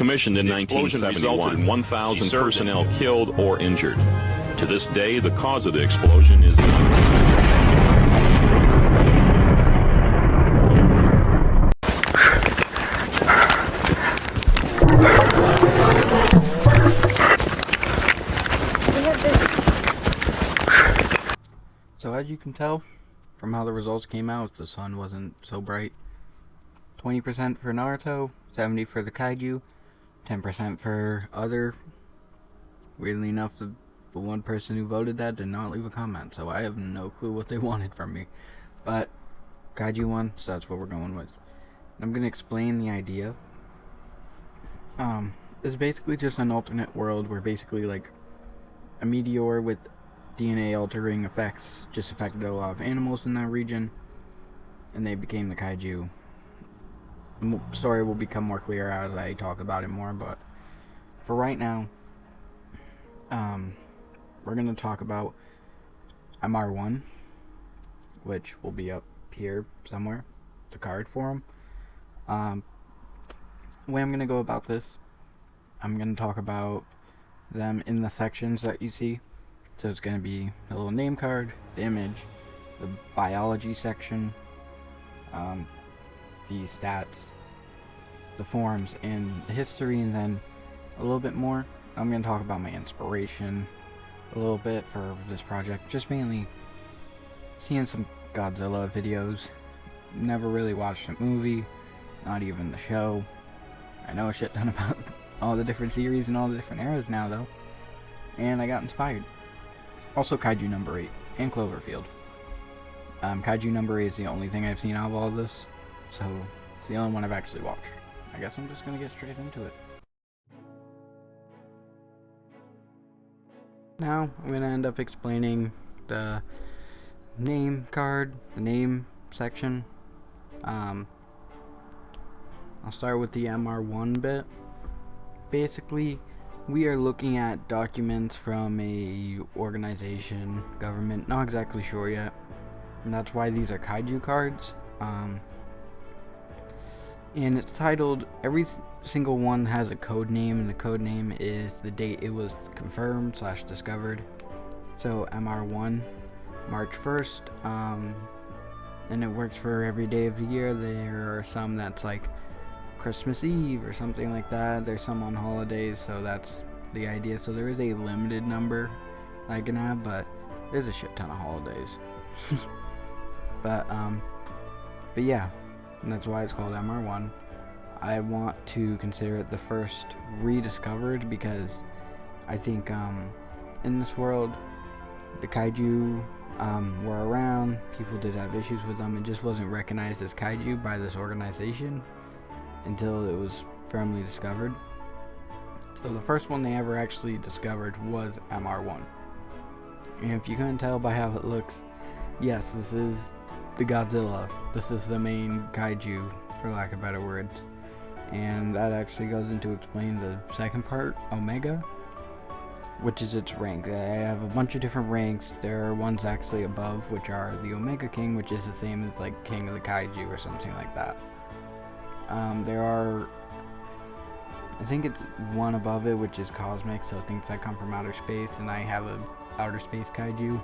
Commissioned in The explosion 1971, resulted in 1,000 served personnel killed or injured. To this day, the cause of the explosion is So as you can tell from how the results came out, the sun wasn't so bright. 20% for Naruto, 70% for the Kaiju, 10% for other. Weirdly enough, the one person who voted that did not leave a comment, so I have no clue what they wanted from me. But Kaiju won, so that's what we're going with. I'm going to explain the idea. It's basically just an alternate world where basically like a meteor with DNA altering effects just affected a lot of animals in that region, and they became the Kaiju. Story will become more clear as I talk about it more, but for right now, we're going to talk about MR-1, which will be up here somewhere, the card for him. The way I'm going to go about this, I'm going to talk about them in the sections that you see. So it's going to be a little name card, the image, the biology section, the stats, the forms, and the history, and then a little bit more. I'm going to talk about my inspiration a little bit for this project, just mainly seeing some Godzilla videos. Never really watched a movie, not even the show. I know a shit ton about all the different series and all the different eras now though, and I got inspired. Also Kaiju number 8 and Cloverfield. Kaiju number 8 is the only thing I've seen out of all of this, so it's the only one I've actually watched. I guess I'm just gonna get straight into it. Now I'm gonna end up explaining the name card, the name section. I'll start with the MR-1 bit. Basically, we are looking at documents from a organization, government, not exactly sure yet, and that's why these are Kaiju cards. And it's titled, every single one has a code name, and the code name is the date it was confirmed / discovered. So MR1, March 1st, and it works for every day of the year. There are some that's like Christmas Eve or something like that. There's some on holidays, so that's the idea. So there is a limited number I can have, but there's a shit ton of holidays. but yeah, and that's why it's called MR1. I want to consider it the first rediscovered because I think in this world the Kaiju were around, people did have issues with them, it just wasn't recognized as Kaiju by this organization until it was firmly discovered. So the first one they ever actually discovered was MR1. And if you couldn't tell by how it looks, yes, this is the Godzilla. This is the main Kaiju, for lack of better words. And that actually goes into explain the second part, Omega, which is its rank. They have a bunch of different ranks. There are ones actually above, which are the Omega King, which is the same as like King of the Kaiju or something like that. There are, I think it's one above it, which is cosmic, so things that come from outer space, and I have a outer space Kaiju.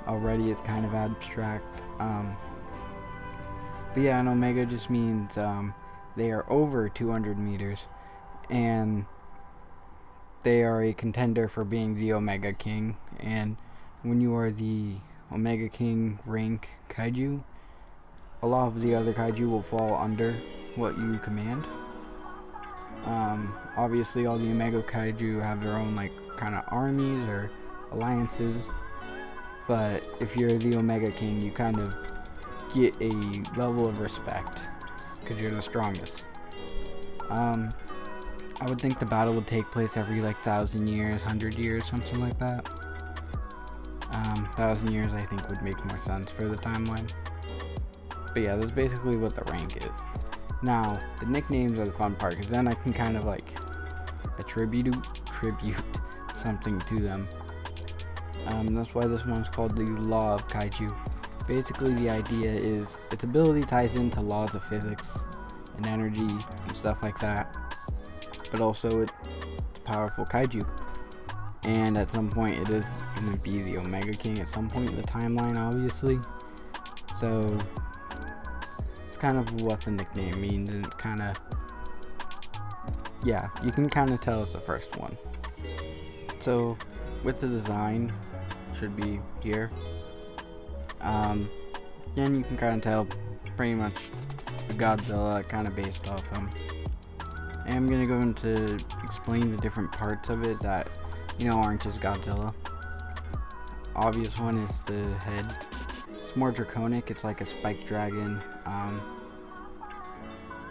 Already it's kind of abstract. But yeah, an Omega just means they are over 200 meters, and they are a contender for being the Omega King. And when you are the Omega King rank Kaiju, a lot of the other Kaiju will fall under what you command. Obviously all the Omega Kaiju have their own like kind of armies or alliances, but if you're the Omega King, you kind of get a level of respect because you're the strongest. I would think the battle would take place every like 1,000 years, 100 years, something like that. 1,000 years I think would make more sense for the timeline. But yeah, that's basically what the rank is. Now, the nicknames are the fun part, because then I can kind of like attribute something to them. That's why this one's called the Law of Kaiju. Basically, the idea is its ability ties into laws of physics and energy and stuff like that. but also it's a powerful kaiju. And at some point it is going to be the Omega King at some point in the timeline, obviously. So it's kind of what the nickname means, and it kind of, yeah, you can kind of tell it's the first one. So with the design, should be here. Then you can kind of tell pretty much the Godzilla kind of based off him. And I'm going to go into explain the different parts of it that, you know, aren't just Godzilla. Obvious one is the head. It's more draconic. It's like a spiked dragon.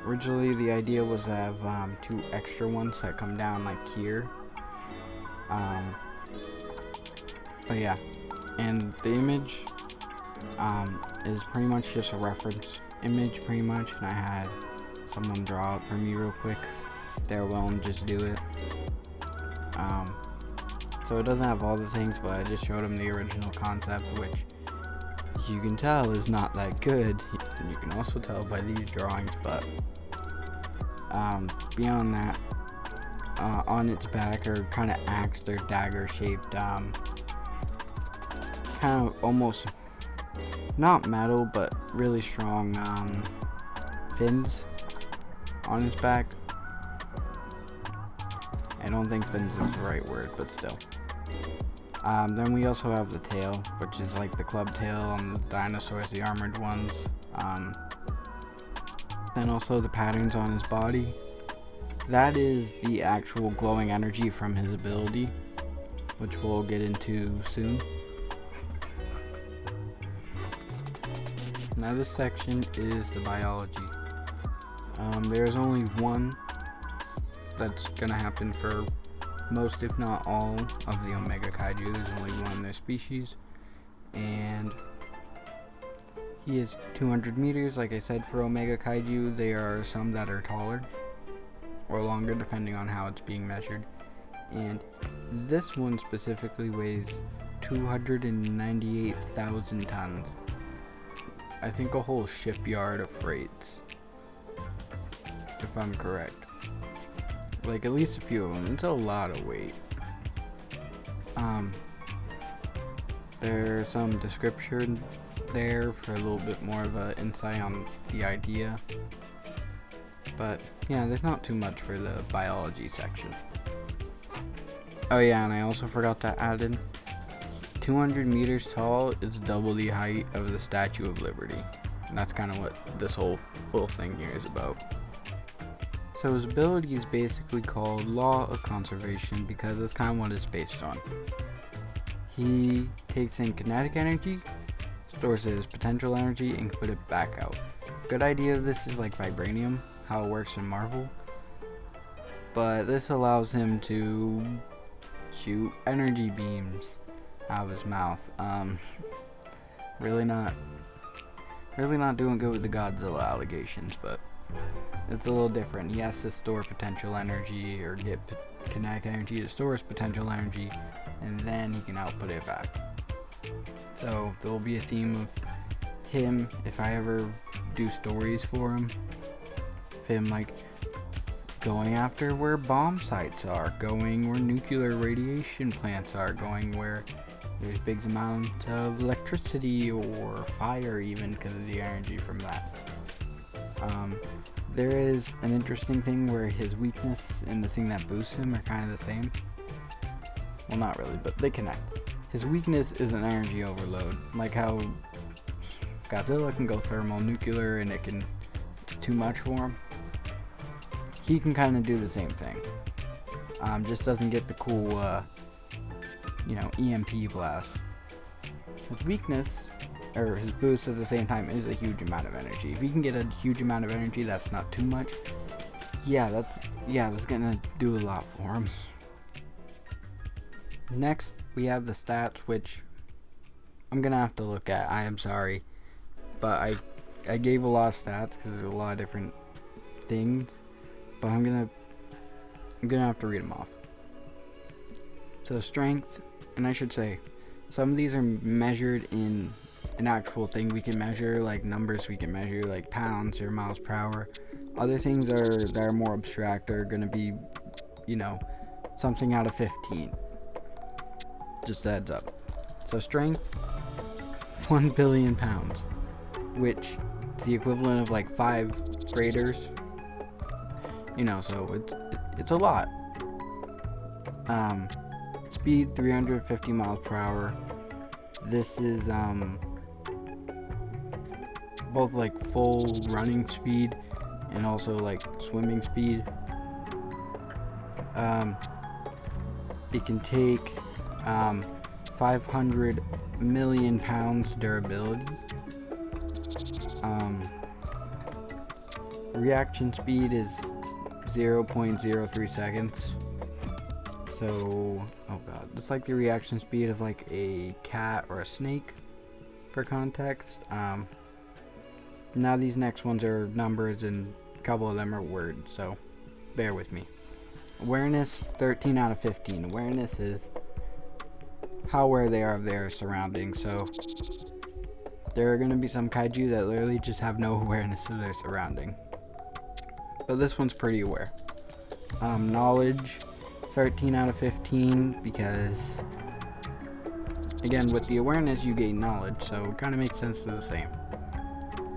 Originally the idea was to have 2 extra ones that come down like here. But yeah, and the image is pretty much just a reference image pretty much, and I had someone draw it for me real quick. They're willing to just do it. So it doesn't have all the things, but I just showed them the original concept, which you can tell is not that good. You can also tell by these drawings, but beyond that, on its back are kind of axe or dagger shaped, kind of almost not metal but really strong fins on its back. I don't think fins is the right word, but still. Then we also have the tail, which is like the club tail on the dinosaurs, the armored ones. Then also the patterns on his body. That is the actual glowing energy from his ability, which we'll get into soon. Now this section is the biology. There's only one that's gonna happen for most, if not all, of the Omega Kaiju. There's only one in their species, and he is 200 meters. Like I said, for Omega Kaiju, there are some that are taller or longer depending on how it's being measured, and this one specifically weighs 298,000 tons. I think a whole shipyard of freights, if I'm correct. Like at least a few of them. It's a lot of weight. There's some description there for a little bit more of an insight on the idea. But yeah, there's not too much for the biology section. Oh yeah, and I also forgot to add in 200 meters tall is double the height of the Statue of Liberty. And that's kind of what this whole thing here is about. So his ability is basically called Law of Conservation because that's kind of what it's based on. He takes in kinetic energy, stores it as potential energy, and can put it back out. Good idea of this is like vibranium, how it works in Marvel. But this allows him to shoot energy beams out of his mouth. Really not doing good with the Godzilla allegations, but it's a little different. He has to store potential energy or get kinetic energy to store his potential energy, and then he can output it back. So there will be a theme of him, if I ever do stories for him, of him like going after where bomb sites are, going where nuclear radiation plants are, going where there's big amounts of electricity or fire even because of the energy from that. There is an interesting thing where his weakness and the thing that boosts him are kind of the same. Well, not really, but they connect. His weakness is an energy overload, like how Godzilla can go thermal nuclear and it's too much for him. He can kind of do the same thing. Just doesn't get the cool, EMP blast. His weakness, or his boost at the same time, is a huge amount of energy. If he can get a huge amount of energy that's not too much, that's gonna do a lot for him. Next, we have the stats, which I'm gonna have to look at. I am sorry, but I gave a lot of stats because there's a lot of different things, but I'm gonna have to read them off. So strength, and I should say, some of these are measured in an actual thing we can measure, like numbers we can measure, like pounds or miles per hour. Other things that are more abstract are going to be something out of 15. Just a heads up. So strength, 1 billion pounds, which is the equivalent of like 5 graders. So it's a lot. Speed 350 miles per hour. This is both like full running speed and also like swimming speed. It can take 500 million pounds durability. Reaction speed is 0.03 seconds. So, oh god, it's like the reaction speed of like a cat or a snake, for context. Now these next ones are numbers and a couple of them are words, so bear with me. Awareness, 13 out of 15. Awareness is how aware they are of their surroundings. So there are going to be some kaiju that literally just have no awareness of their surrounding. But this one's pretty aware. Knowledge, 13 out of 15, because again, with the awareness you gain knowledge, so it kind of makes sense to the same.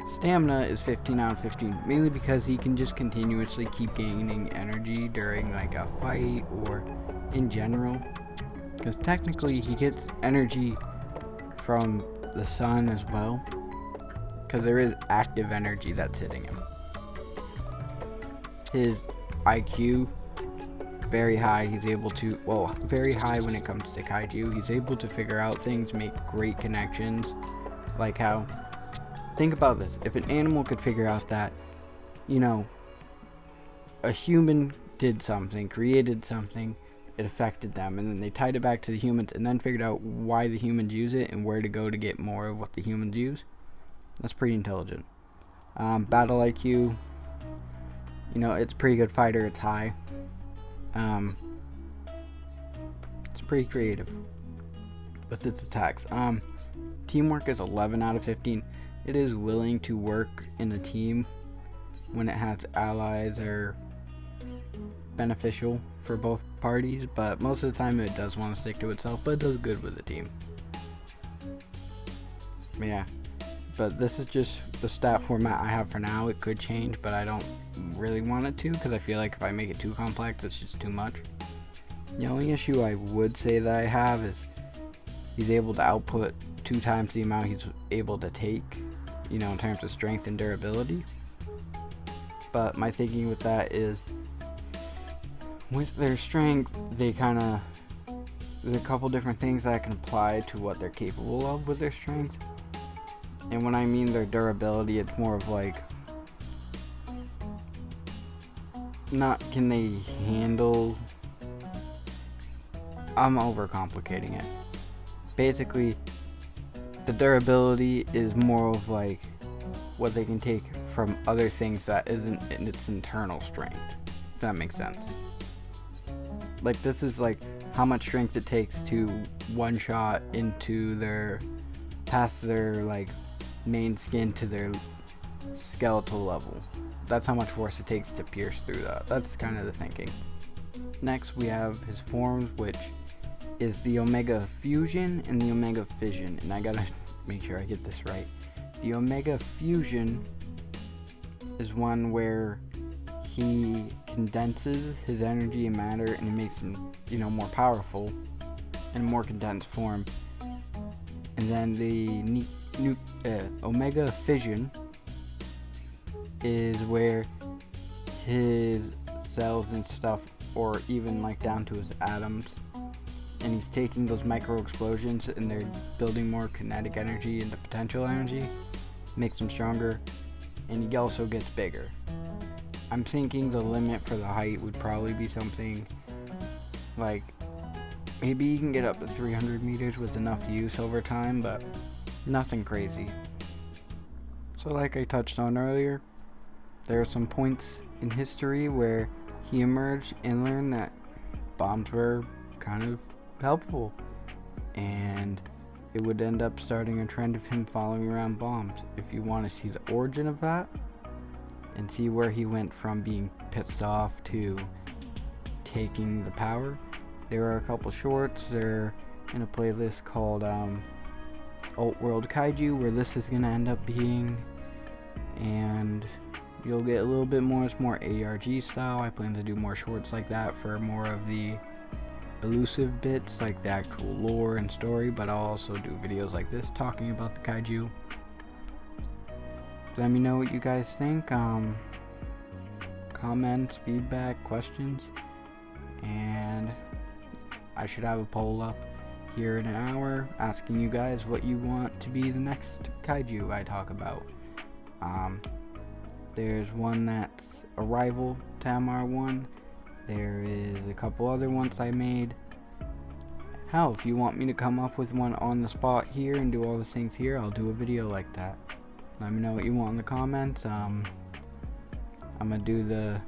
Stamina is 15 out of 15, mainly because he can just continuously keep gaining energy during like a fight or in general, because technically he gets energy from the sun as well, because there is active energy that's hitting him. His IQ, very high. He's able to, very high when it comes to kaiju. He's able to figure out things, make great connections, like how, think about this, if an animal could figure out that, a human did something, created something, it affected them, and then they tied it back to the humans and then figured out why the humans use it and where to go to get more of what the humans use, that's pretty intelligent. Battle IQ, it's a pretty good fighter, it's high. It's pretty creative with its attacks. Teamwork is 11 out of 15. It is willing to work in a team when it has allies or beneficial for both parties, but most of the time it does want to stick to itself, but it does good with the team. Yeah, but this is just the stat format I have for now. It could change, but I don't really want it to, because I feel like if I make it too complex, it's just too much. The only issue I would say that I have is he's able to output 2 times the amount he's able to take, in terms of strength and durability. But my thinking with that is, with their strength, there's a couple different things that I can apply to what they're capable of with their strength. And when I mean their durability, it's more of like, not can they handle, I'm overcomplicating it. Basically, the durability is more of like what they can take from other things that isn't in its internal strength, if that makes sense. Like, this is like how much strength it takes to one shot into past their like main skin to their skeletal level. That's how much force it takes to pierce through that. That's kind of the thinking. Next we have his forms, which is the Omega Fusion and the Omega Fission, and I gotta make sure I get this right. The Omega Fusion is one where he condenses his energy and matter, and it makes him, more powerful in a more condensed form. And then the Omega Fission is where his cells and stuff, or even like down to his atoms, and he's taking those micro explosions and they're building more kinetic energy into potential energy, makes him stronger, and he also gets bigger. I'm thinking the limit for the height would probably be something like, maybe you can get up to 300 meters with enough use over time, but nothing crazy. So like I touched on earlier, there are some points in history where he emerged and learned that bombs were kind of helpful, and it would end up starting a trend of him following around bombs. If you want to see the origin of that and see where he went from being pissed off to taking the power. There are a couple shorts. They're in a playlist called World Kaiju, where this is gonna end up being, and you'll get a little bit more. It's more ARG style. I plan to do more shorts like that for more of the elusive bits, like the actual lore and story, but I'll also do videos like this talking about the kaiju. Let me know what you guys think. Comments, feedback, questions, and I should have a poll up here in an hour asking you guys what you want to be the next kaiju I talk about. There's one that's a rival to MR-1. There is a couple other ones I made. Hell, if you want me to come up with one on the spot here and do all the things here, I'll do a video like that. Let me know what you want in the comments. I'm gonna do the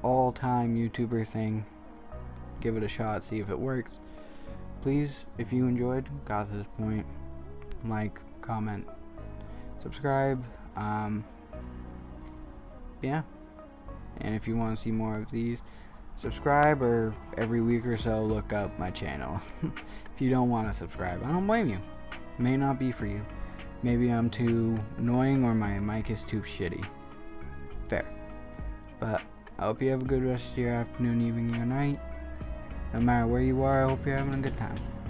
all-time YouTuber thing. Give it a shot, see if it works. Please, if you enjoyed, got to this point, like, comment, subscribe. Yeah. And if you want to see more of these, subscribe, or every week or so look up my channel. If you don't want to subscribe, I don't blame you. May not be for you. Maybe I'm too annoying or my mic is too shitty. Fair. But I hope you have a good rest of your afternoon, evening, or night. No matter where you are, I hope you're having a good time.